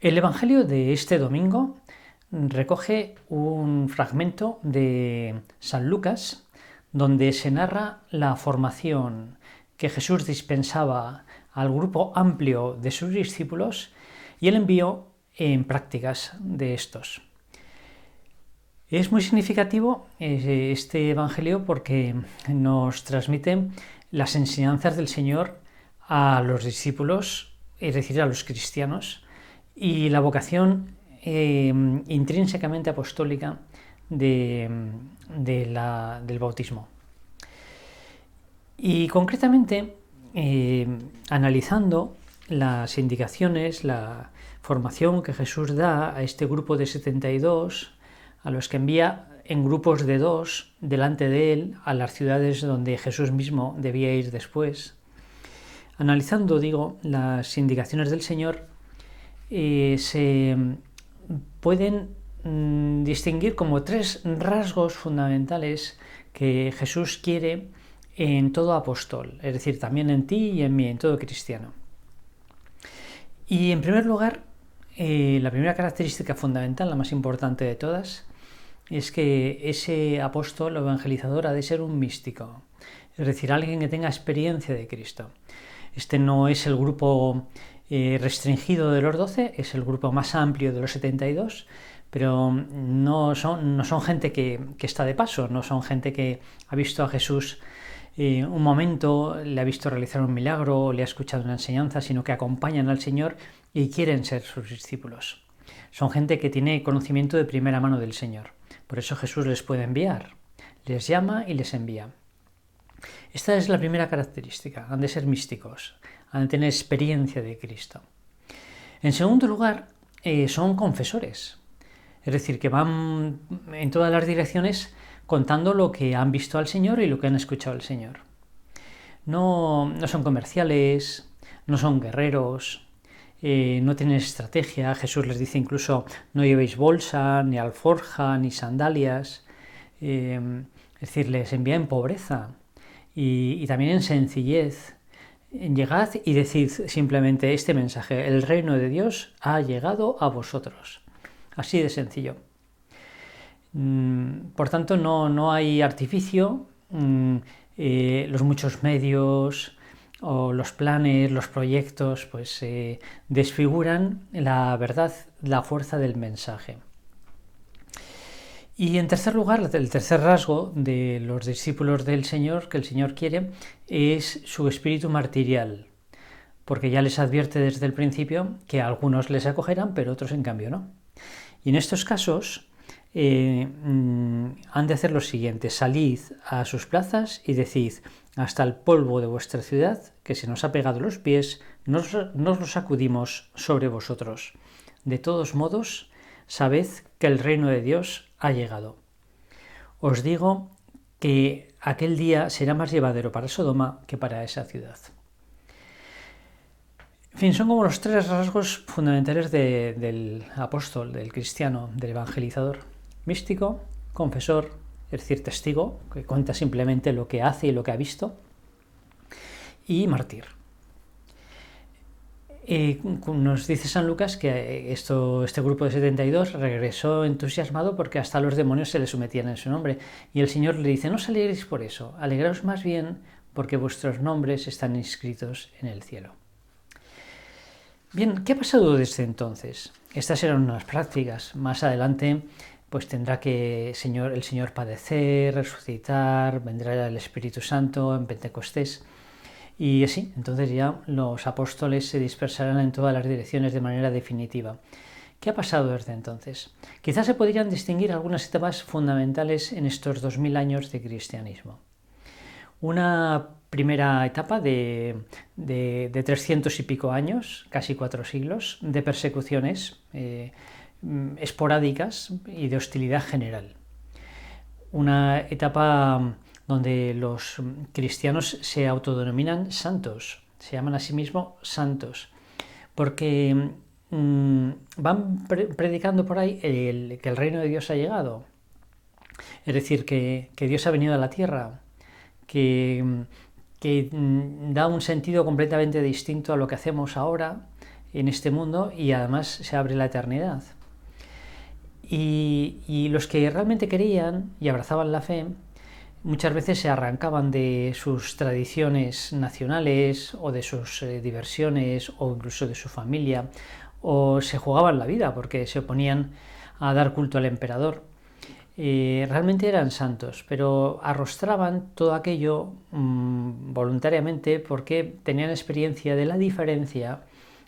El Evangelio de este domingo recoge un fragmento de San Lucas donde se narra la formación que Jesús dispensaba al grupo amplio de sus discípulos y el envío en prácticas de estos. Es muy significativo este Evangelio porque nos transmite las enseñanzas del Señor a los discípulos, es decir, a los cristianos, y la vocación intrínsecamente apostólica del bautismo. Y concretamente, analizando las indicaciones, la formación que Jesús da a este grupo de 72, a los que envía en grupos de 2 delante de él a las ciudades donde Jesús mismo debía ir después. Analizando, las indicaciones del Señor, se pueden distinguir como 3 rasgos fundamentales que Jesús quiere en todo apóstol, es decir, también en ti y en mí, en todo cristiano. Y en primer lugar, la primera característica fundamental, la más importante de todas, es que ese apóstol o evangelizador ha de ser un místico, es decir, alguien que tenga experiencia de Cristo. Este no es el grupo restringido de los 12, es el grupo más amplio de los 72, pero no son gente que está de paso, no son gente que ha visto a Jesús un momento, le ha visto realizar un milagro, le ha escuchado una enseñanza, sino que acompañan al Señor y quieren ser sus discípulos. Son gente que tiene conocimiento de primera mano del Señor. Por eso Jesús les puede enviar, les llama y les envía. Esta es la primera característica, han de ser místicos, han de tener experiencia de Cristo. En segundo lugar, son confesores, es decir, que van en todas las direcciones contando lo que han visto al Señor y lo que han escuchado al Señor. No son comerciales, no son guerreros, no tienen estrategia. Jesús les dice incluso: no llevéis bolsa, ni alforja, ni sandalias. Es decir, les envía en pobreza y también en sencillez. Llegad y decid simplemente este mensaje: el reino de Dios ha llegado a vosotros. Así de sencillo. Por tanto, no hay artificio. Los muchos medios o los planes, los proyectos, pues desfiguran la verdad, la fuerza del mensaje. Y en tercer lugar, el tercer rasgo de los discípulos del Señor, que el Señor quiere, es su espíritu martirial, porque ya les advierte desde el principio que a algunos les acogerán, pero otros en cambio no. Y en estos casos han de hacer lo siguiente: salid a sus plazas y decid: hasta el polvo de vuestra ciudad, que se nos ha pegado los pies, nos lo sacudimos sobre vosotros. De todos modos, sabed que el reino de Dios ha llegado. Os digo que aquel día será más llevadero para Sodoma que para esa ciudad. En fin, son como los 3 rasgos fundamentales del apóstol, del cristiano, del evangelizador: místico, confesor, es decir, testigo, que cuenta simplemente lo que hace y lo que ha visto, y mártir. Nos dice San Lucas que este grupo de 72 regresó entusiasmado porque hasta los demonios se le sometían en su nombre, y el Señor le dice: no os alegréis por eso, alegraos más bien porque vuestros nombres están inscritos en el cielo. Bien, ¿qué ha pasado desde entonces? Estas eran unas prácticas. Más adelante pues tendrá que el Señor padecer, resucitar, vendrá el Espíritu Santo en Pentecostés. Y así, entonces ya los apóstoles se dispersarán en todas las direcciones de manera definitiva. ¿Qué ha pasado desde entonces? Quizás se podrían distinguir algunas etapas fundamentales en estos 2000 años de cristianismo. Una primera etapa de 300 y pico años, casi 4 siglos, de persecuciones esporádicas y de hostilidad general. Una etapa donde los cristianos se autodenominan santos, se llaman a sí mismos santos, porque van predicando por ahí que el reino de Dios ha llegado, es decir, que Dios ha venido a la tierra, que da un sentido completamente distinto a lo que hacemos ahora, en este mundo y además se abre la eternidad. Y los que realmente creían y abrazaban la fe muchas veces se arrancaban de sus tradiciones nacionales o de sus diversiones o incluso de su familia, o se jugaban la vida porque se oponían a dar culto al emperador. Realmente eran santos, pero arrostraban todo aquello voluntariamente porque tenían experiencia de la diferencia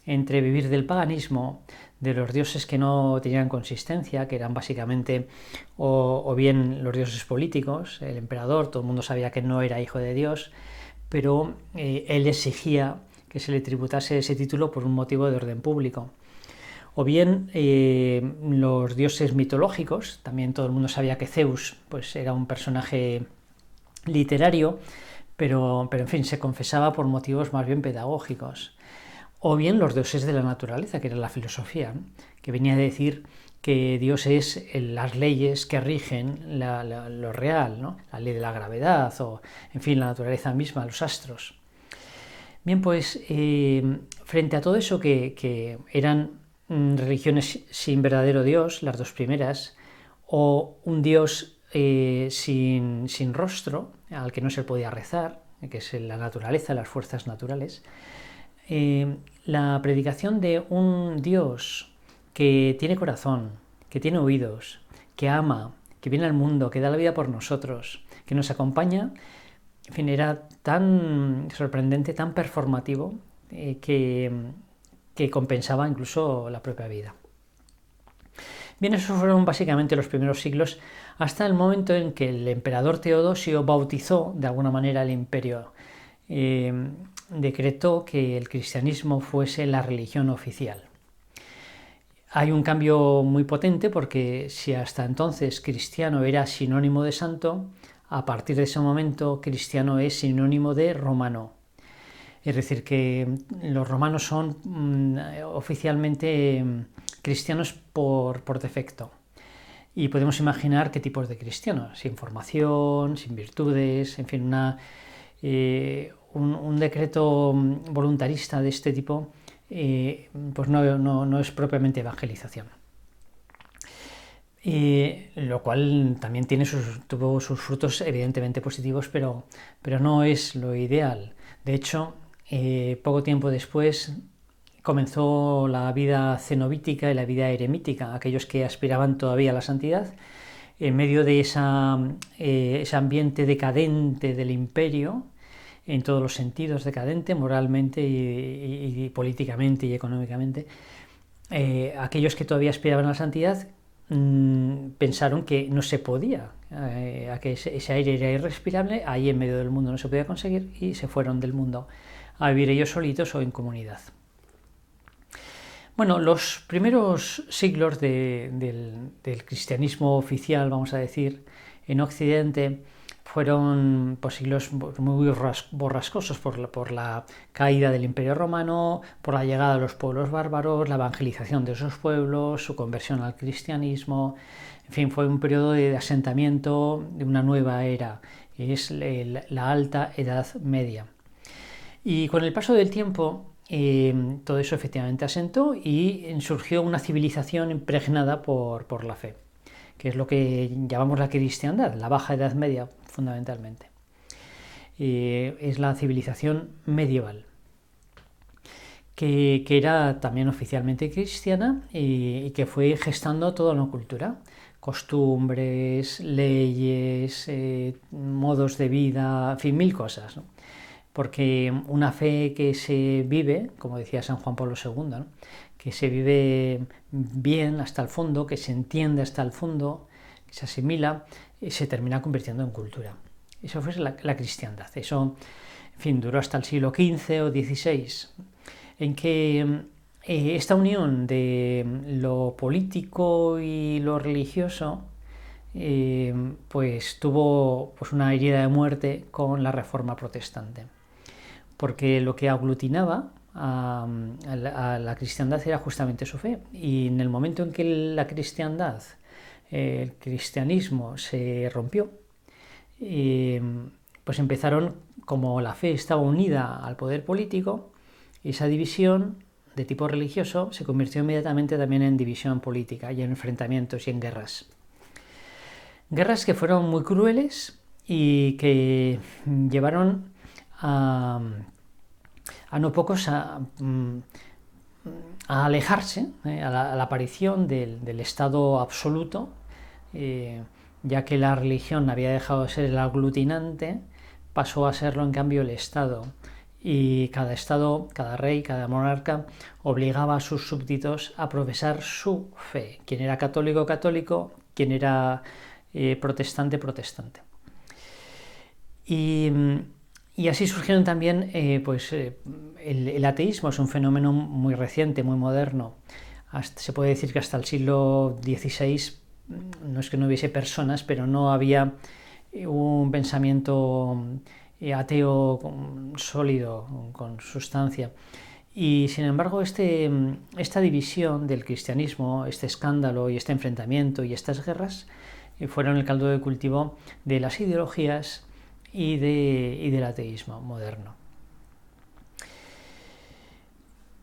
entre vivir del paganismo, de los dioses que no tenían consistencia, que eran básicamente o bien los dioses políticos, el emperador, todo el mundo sabía que no era hijo de Dios, pero él exigía que se le tributase ese título por un motivo de orden público. O bien los dioses mitológicos, también todo el mundo sabía que Zeus pues, era un personaje literario, pero en fin, se confesaba por motivos más bien pedagógicos. O bien los dioses de la naturaleza, que era la filosofía, ¿no? Que venía a decir que Dios es las leyes que rigen lo real, ¿no? La ley de la gravedad o, en fin, la naturaleza misma, los astros. Bien, pues frente a todo eso que eran religiones sin verdadero Dios, las dos primeras, o un Dios sin rostro, al que no se podía rezar, que es la naturaleza, las fuerzas naturales, la predicación de un Dios que tiene corazón, que tiene oídos, que ama, que viene al mundo, que da la vida por nosotros, que nos acompaña, en fin, era tan sorprendente, tan performativo, que compensaba incluso la propia vida. Bien, esos fueron básicamente los primeros siglos, hasta el momento en que el emperador Teodosio bautizó de alguna manera el imperio. Decretó que el cristianismo fuese la religión oficial. Hay un cambio muy potente porque si hasta entonces cristiano era sinónimo de santo, a partir de ese momento cristiano es sinónimo de romano. Es decir, que los romanos son oficialmente cristianos por defecto. Y podemos imaginar qué tipos de cristianos, sin formación, sin virtudes, en fin, un decreto voluntarista de este tipo pues no es propiamente evangelización. Lo cual también tuvo sus frutos evidentemente positivos, pero no es lo ideal. De hecho, poco tiempo después comenzó la vida cenobítica y la vida eremítica, aquellos que aspiraban todavía a la santidad, en medio de ese ambiente decadente del imperio, en todos los sentidos decadente, moralmente y políticamente y económicamente. Aquellos que todavía aspiraban a la santidad pensaron que no se podía, que ese aire era irrespirable, ahí en medio del mundo no se podía conseguir y se fueron del mundo a vivir ellos solitos o en comunidad. Bueno, los primeros siglos del cristianismo oficial, vamos a decir, en Occidente, fueron pues, siglos muy borrascosos por la caída del Imperio Romano, por la llegada de los pueblos bárbaros, la evangelización de esos pueblos, su conversión al cristianismo. En fin, fue un periodo de asentamiento de una nueva era, es la Alta Edad Media. Y con el paso del tiempo, todo eso efectivamente asentó y surgió una civilización impregnada por la fe, que es lo que llamamos la cristiandad, la Baja Edad Media fundamentalmente. Es la civilización medieval, que era también oficialmente cristiana y que fue gestando toda una cultura, costumbres, leyes, modos de vida, en fin, mil cosas, ¿no? Porque una fe que se vive, como decía San Juan Pablo II, ¿no? Que se vive bien hasta el fondo, que se entiende hasta el fondo, que se asimila, se termina convirtiendo en cultura. Eso fue la cristiandad. Eso, en fin, duró hasta el siglo XV o XVI, en que esta unión de lo político y lo religioso pues tuvo pues, una herida de muerte con la Reforma Protestante. Porque lo que aglutinaba a la cristiandad era justamente su fe. Y en el momento en que la cristiandad, el cristianismo se rompió, pues empezaron, como la fe estaba unida al poder político, esa división de tipo religioso se convirtió inmediatamente también en división política y en enfrentamientos y en guerras. Guerras que fueron muy crueles y que llevaron a no pocos a alejarse, a la aparición del Estado absoluto, ya que la religión había dejado de ser el aglutinante, pasó a serlo en cambio el Estado. Y cada Estado, cada rey, cada monarca obligaba a sus súbditos a profesar su fe. Quien era católico, católico, quien era protestante, protestante. Y así surgieron también, el ateísmo es un fenómeno muy reciente, muy moderno. Se puede decir que hasta el siglo XVI, no es que no hubiese personas, pero no había un pensamiento ateo sólido, con sustancia. Y sin embargo, esta división del cristianismo, este escándalo y este enfrentamiento y estas guerras fueron el caldo de cultivo de las ideologías y del ateísmo moderno.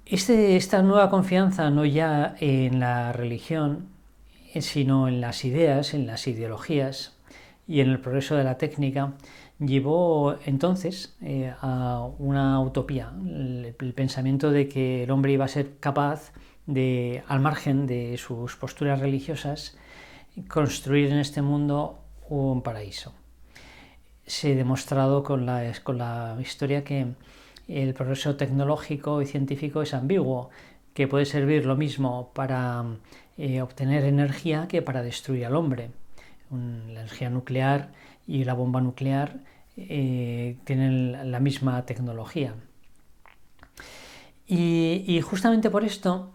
Esta nueva confianza no ya en la religión, sino en las ideas, en las ideologías y en el progreso de la técnica, llevó entonces a una utopía, el pensamiento de que el hombre iba a ser capaz de, al margen de sus posturas religiosas, construir en este mundo un paraíso. Se ha demostrado con la historia que el progreso tecnológico y científico es ambiguo, que puede servir lo mismo para obtener energía que para destruir al hombre. La energía nuclear y la bomba nuclear tienen la misma tecnología. Y justamente por esto,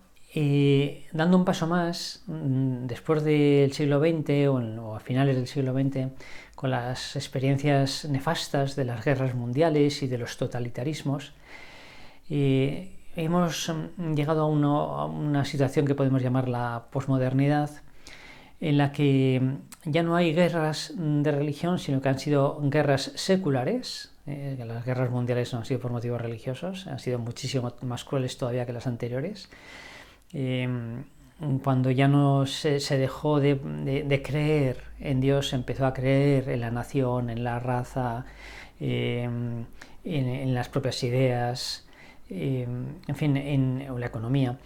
dando un paso más, después del siglo XX o a finales del siglo XX, con las experiencias nefastas de las guerras mundiales y de los totalitarismos, hemos llegado a una situación que podemos llamar la posmodernidad, en la que ya no hay guerras de religión, sino que han sido guerras seculares. Las guerras mundiales no han sido por motivos religiosos, han sido muchísimo más crueles todavía que las anteriores. Cuando ya no se dejó de creer en Dios, se empezó a creer en la nación, en la raza, en las propias ideas, en fin, en la economía.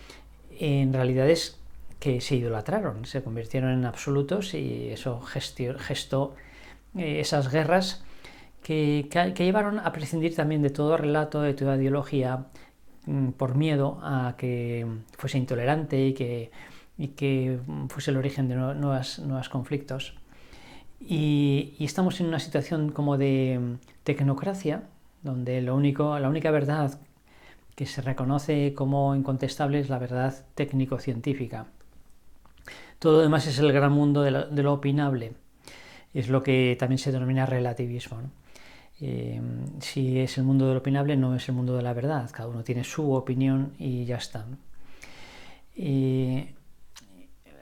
En realidad es que se idolatraron, se convirtieron en absolutos y eso gestó esas guerras que llevaron a prescindir también de todo relato, de toda ideología, por miedo a que fuese intolerante y que fuese el origen de nuevos conflictos. Y estamos en una situación como de tecnocracia, donde la única verdad que se reconoce como incontestable es la verdad técnico-científica. Todo lo demás es el gran mundo de lo opinable. Es lo que también se denomina relativismo, ¿no? Si es el mundo de lo opinable, no es el mundo de la verdad. Cada uno tiene su opinión y ya está, ¿no?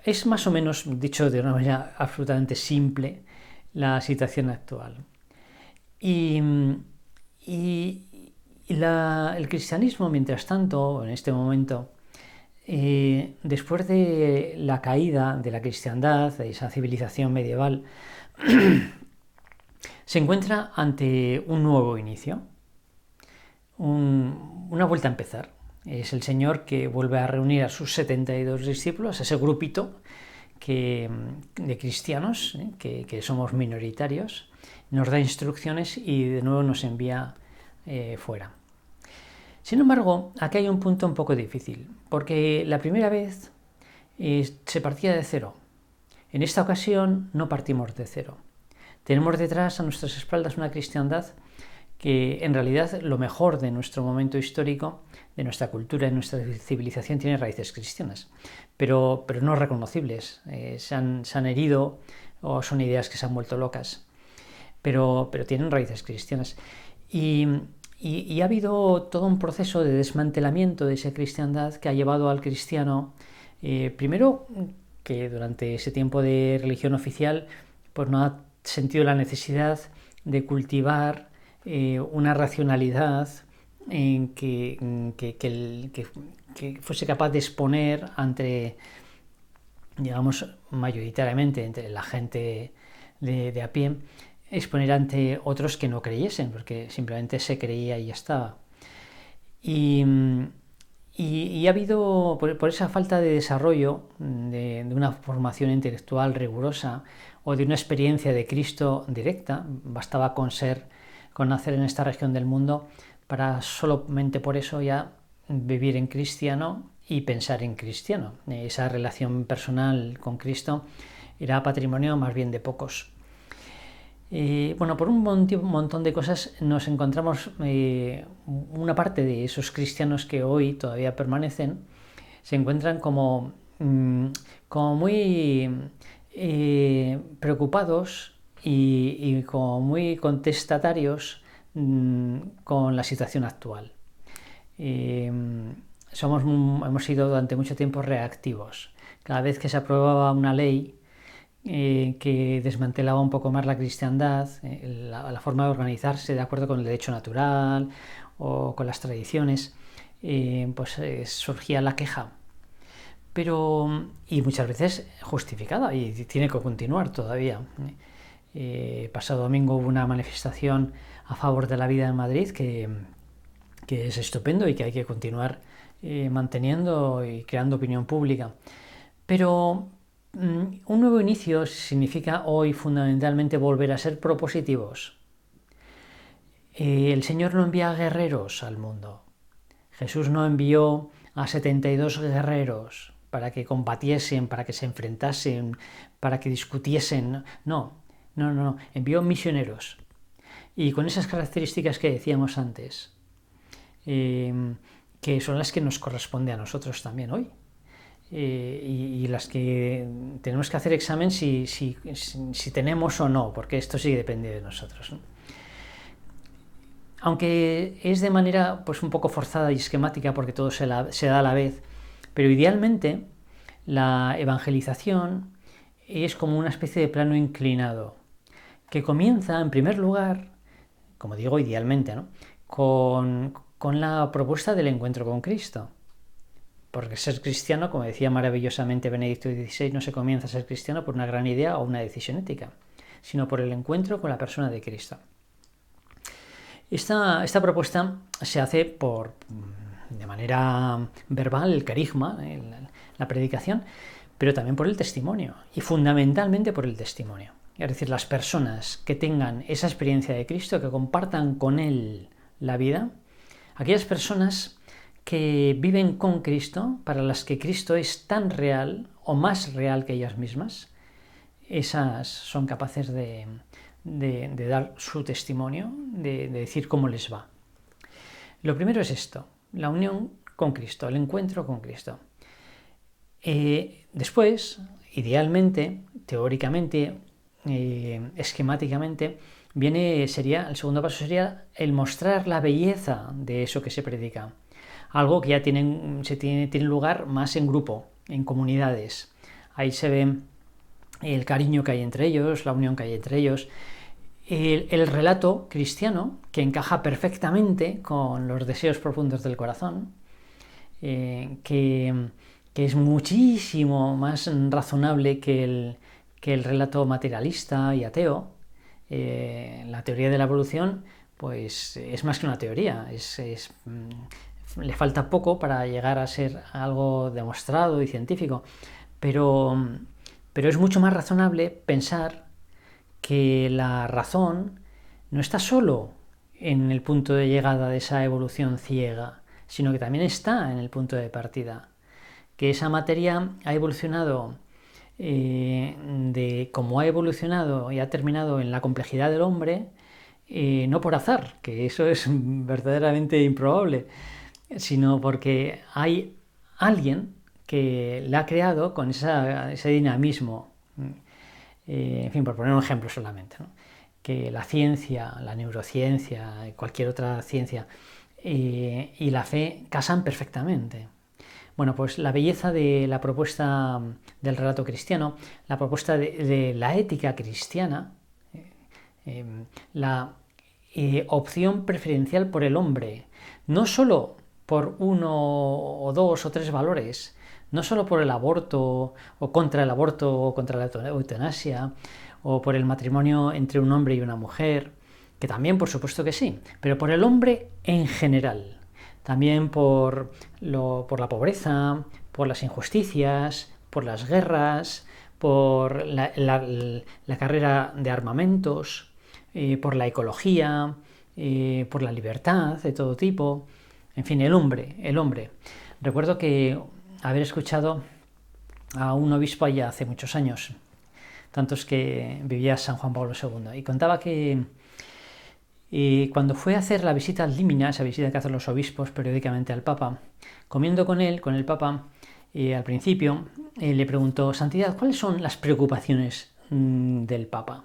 Es más o menos, dicho de una manera absolutamente simple, la situación actual. El cristianismo, mientras tanto, en este momento, después de la caída de la cristiandad, de esa civilización medieval, se encuentra ante un nuevo inicio, una vuelta a empezar. Es el Señor que vuelve a reunir a sus 72 discípulos, a ese grupito de cristianos, que somos minoritarios, nos da instrucciones y de nuevo nos envía fuera. Sin embargo, aquí hay un punto un poco difícil, porque la primera vez se partía de cero. En esta ocasión no partimos de cero. Tenemos detrás a nuestras espaldas una cristiandad que en realidad lo mejor de nuestro momento histórico, de nuestra cultura, de nuestra civilización, tiene raíces cristianas, pero no reconocibles. Se han herido o son ideas que se han vuelto locas, pero tienen raíces cristianas. Y ha habido todo un proceso de desmantelamiento de esa cristiandad que ha llevado al cristiano, primero, que durante ese tiempo de religión oficial pues no ha sentido la necesidad de cultivar una racionalidad que fuese capaz de exponer ante, digamos, mayoritariamente entre la gente de a pie, exponer ante otros que no creyesen, porque simplemente se creía y ya estaba. Y ha habido, por esa falta de desarrollo, de una formación intelectual rigurosa o de una experiencia de Cristo directa, bastaba con nacer en esta región del mundo para solamente por eso ya vivir en cristiano y pensar en cristiano. Esa relación personal con Cristo era patrimonio más bien de pocos. Bueno, por un montón de cosas nos encontramos una parte de esos cristianos que hoy todavía permanecen, se encuentran como muy preocupados y como muy contestatarios con la situación actual. Hemos sido durante mucho tiempo reactivos. Cada vez que se aprobaba una ley que desmantelaba un poco más la cristiandad, la forma de organizarse de acuerdo con el derecho natural o con las tradiciones, surgía la queja. Y muchas veces justificada, y tiene que continuar todavía. Pasado domingo hubo una manifestación a favor de la vida en Madrid que es estupendo y que hay que continuar manteniendo y creando opinión pública. Pero un nuevo inicio significa hoy fundamentalmente volver a ser propositivos. El Señor no envía guerreros al mundo. Jesús no envió a 72 guerreros para que combatiesen, para que se enfrentasen, para que discutiesen. No. Envió misioneros. Y con esas características que decíamos antes, que son las que nos corresponde a nosotros también hoy. Y las que tenemos que hacer examen si tenemos o no, porque esto sí depende de nosotros, ¿no? Aunque es de manera pues un poco forzada y esquemática porque todo se da a la vez, pero idealmente la evangelización es como una especie de plano inclinado que comienza en primer lugar, como digo idealmente, ¿no?, con la propuesta del encuentro con Cristo. Porque ser cristiano, como decía maravillosamente Benedicto XVI, no se comienza a ser cristiano por una gran idea o una decisión ética, sino por el encuentro con la persona de Cristo. Esta propuesta se hace de manera verbal, el carisma, la predicación, pero también por el testimonio, y fundamentalmente por el testimonio. Es decir, las personas que tengan esa experiencia de Cristo, que compartan con Él la vida, aquellas personas que viven con Cristo, para las que Cristo es tan real o más real que ellas mismas, esas son capaces de dar su testimonio, de decir cómo les va. Lo primero es esto, la unión con Cristo, el encuentro con Cristo. Después, idealmente, teóricamente, esquemáticamente, el segundo paso sería el mostrar la belleza de eso que se predica. Algo que ya tiene lugar más en grupo, en comunidades. Ahí se ve el cariño que hay entre ellos, la unión que hay entre ellos, el relato cristiano que encaja perfectamente con los deseos profundos del corazón, que es muchísimo más razonable que el relato materialista y ateo. La teoría de la evolución pues es más que una teoría, le falta poco para llegar a ser algo demostrado y científico, pero es mucho más razonable pensar que la razón no está solo en el punto de llegada de esa evolución ciega, sino que también está en el punto de partida, que esa materia ha evolucionado como ha evolucionado y ha terminado en la complejidad del hombre, no por azar, que eso es verdaderamente improbable, sino porque hay alguien que la ha creado con ese dinamismo. En fin, por poner un ejemplo solamente, ¿no?, que la ciencia, la neurociencia, cualquier otra ciencia y la fe casan perfectamente. Bueno, pues la belleza de la propuesta del relato cristiano, la propuesta de la ética cristiana, opción preferencial por el hombre, no solo por uno o dos o tres valores, no solo por el aborto o contra la eutanasia o por el matrimonio entre un hombre y una mujer, que también por supuesto que sí, pero por el hombre en general, también por la pobreza, por las injusticias, por las guerras, por la carrera de armamentos, por la ecología, por la libertad de todo tipo, en fin, el hombre. Recuerdo que haber escuchado a un obispo allá hace muchos años, tantos que vivía San Juan Pablo II, y contaba que cuando fue a hacer la visita al Límina, esa visita que hacen los obispos periódicamente al Papa, comiendo con el Papa, al principio le preguntó: Santidad, ¿cuáles son las preocupaciones del Papa?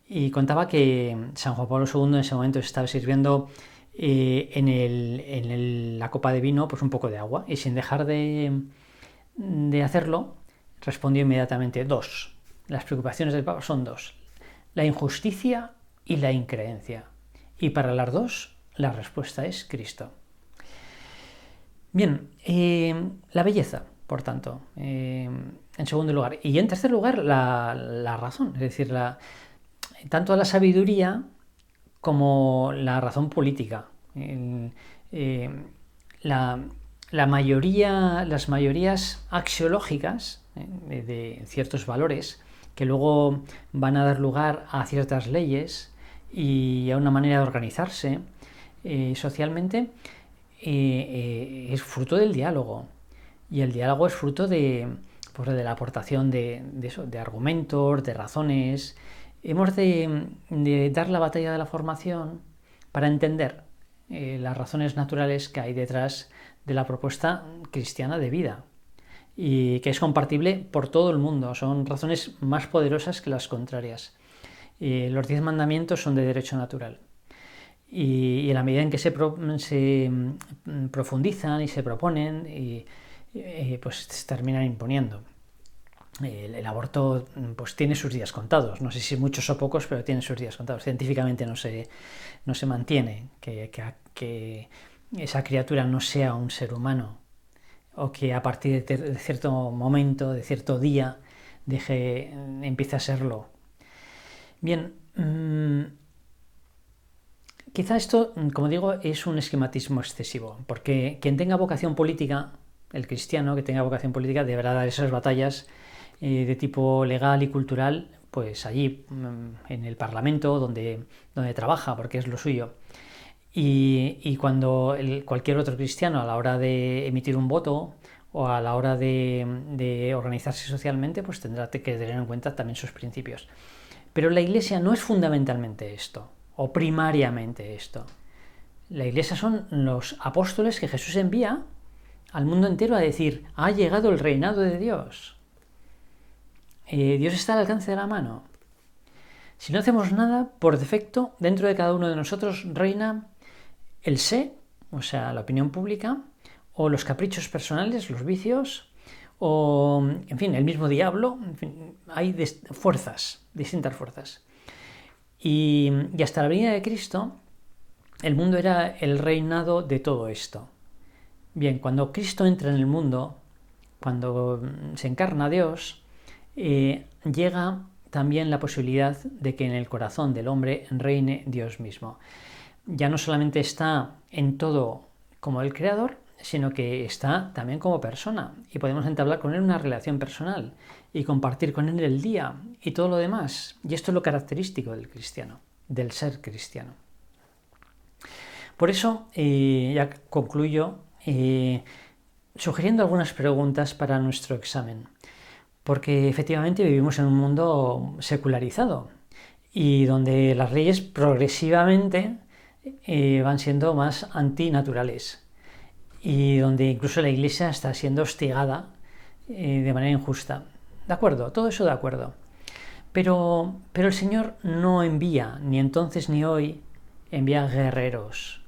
Y contaba que San Juan Pablo II en ese momento estaba sirviendo en la copa de vino pues un poco de agua, y sin dejar de hacerlo respondió inmediatamente: dos. Las preocupaciones del Papa son dos: la injusticia y la increencia. Y para las dos la respuesta es Cristo. Bien, la belleza, por tanto, en segundo lugar. Y en tercer lugar, la razón, es decir, tanto la sabiduría como la razón política. Las mayorías axiológicas de ciertos valores que luego van a dar lugar a ciertas leyes y a una manera de organizarse socialmente, es fruto del diálogo. Y el diálogo es fruto de la aportación de argumentos, de razones. Hemos de dar la batalla de la formación para entender las razones naturales que hay detrás de la propuesta cristiana de vida, y que es compartible por todo el mundo. Son razones más poderosas que las contrarias. Los 10 mandamientos son de derecho natural, y en la medida en que se profundizan y se proponen, pues se terminan imponiendo. El aborto pues tiene sus días contados, no sé si muchos o pocos, pero tiene sus días contados. Científicamente no se mantiene que esa criatura no sea un ser humano, o que a partir de cierto momento, de cierto día, empiece a serlo. Bien, quizá esto, como digo, es un esquematismo excesivo, porque quien tenga vocación política, el cristiano que tenga vocación política, deberá dar esas batallas de tipo legal y cultural, pues allí, en el Parlamento, donde trabaja, porque es lo suyo. Y cuando cualquier otro cristiano, a la hora de emitir un voto o a la hora de organizarse socialmente, pues tendrá que tener en cuenta también sus principios. Pero la Iglesia no es fundamentalmente esto, o primariamente esto. La Iglesia son los apóstoles que Jesús envía al mundo entero a decir: ha llegado el reinado de Dios. Dios está al alcance de la mano. Si no hacemos nada, por defecto, dentro de cada uno de nosotros reina el sé, o sea, la opinión pública, o los caprichos personales, los vicios, o, en fin, el mismo diablo. En fin, hay distintas fuerzas. Y hasta la venida de Cristo, el mundo era el reinado de todo esto. Bien, cuando Cristo entra en el mundo, cuando se encarna Dios, llega también la posibilidad de que en el corazón del hombre reine Dios mismo. Ya no solamente está en todo como el Creador, sino que está también como persona, y podemos entablar con él una relación personal y compartir con él el día y todo lo demás. Y esto es lo característico del cristiano, del ser cristiano. Por eso, ya concluyo sugiriendo algunas preguntas para nuestro examen, porque efectivamente vivimos en un mundo secularizado y donde las leyes progresivamente van siendo más antinaturales, y donde incluso la Iglesia está siendo hostigada de manera injusta. De acuerdo, todo eso de acuerdo. Pero el Señor no envía, ni entonces ni hoy, envía guerreros.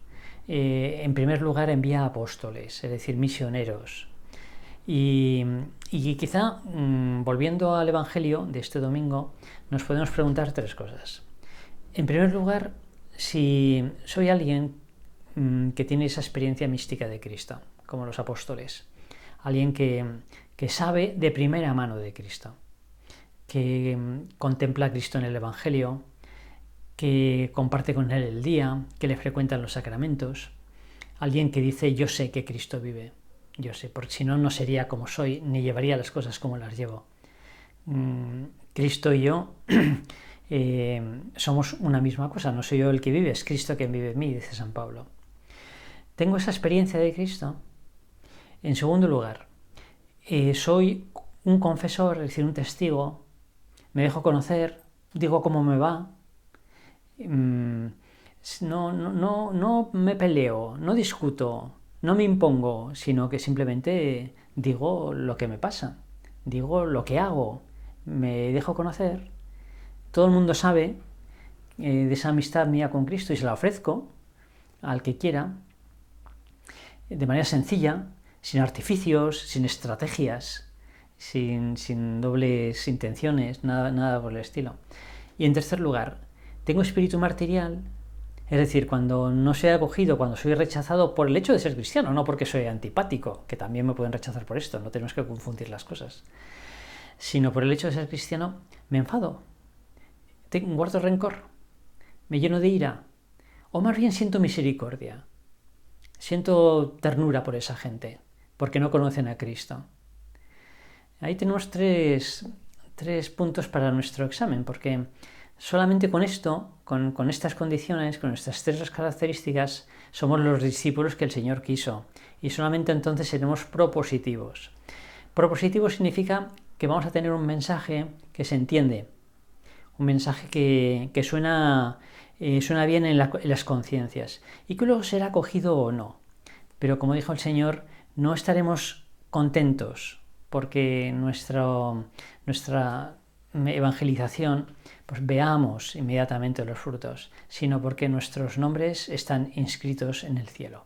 En primer lugar envía apóstoles, es decir, misioneros. Y quizá, volviendo al Evangelio de este domingo, nos podemos preguntar tres cosas. En primer lugar, si soy alguien que tiene esa experiencia mística de Cristo, como los apóstoles, alguien que sabe de primera mano de Cristo, que contempla a Cristo en el Evangelio, que comparte con él el día, que le frecuentan los sacramentos, alguien que dice yo sé que Cristo vive, yo sé, porque si no, no sería como soy, ni llevaría las cosas como las llevo. Cristo y yo somos una misma cosa, no soy yo el que vive, es Cristo quien vive en mí, dice San Pablo. Tengo esa experiencia de Cristo. En segundo lugar, soy un confesor, es decir, un testigo, me dejo conocer, digo cómo me va, no me peleo, no discuto, no me impongo, sino que simplemente digo lo que me pasa, digo lo que hago, me dejo conocer, todo el mundo sabe de esa amistad mía con Cristo y se la ofrezco al que quiera, de manera sencilla, sin artificios, sin estrategias, sin dobles intenciones, nada por el estilo. Y en tercer lugar, tengo espíritu martirial, es decir, cuando no soy acogido, cuando soy rechazado por el hecho de ser cristiano, no porque soy antipático, que también me pueden rechazar por esto, no tenemos que confundir las cosas, sino por el hecho de ser cristiano, me enfado, guardo rencor, me lleno de ira, o más bien siento misericordia, siento ternura por esa gente, porque no conocen a Cristo. Ahí tenemos tres puntos para nuestro examen, porque solamente con esto, con estas condiciones, con estas tres características, somos los discípulos que el Señor quiso, y solamente entonces seremos propositivos. Propositivo significa que vamos a tener un mensaje que se entiende, un mensaje que suena bien en las conciencias y que luego será acogido o no. Pero como dijo el Señor, no estaremos contentos porque nuestra evangelización pues veamos inmediatamente los frutos, sino porque nuestros nombres están inscritos en el cielo.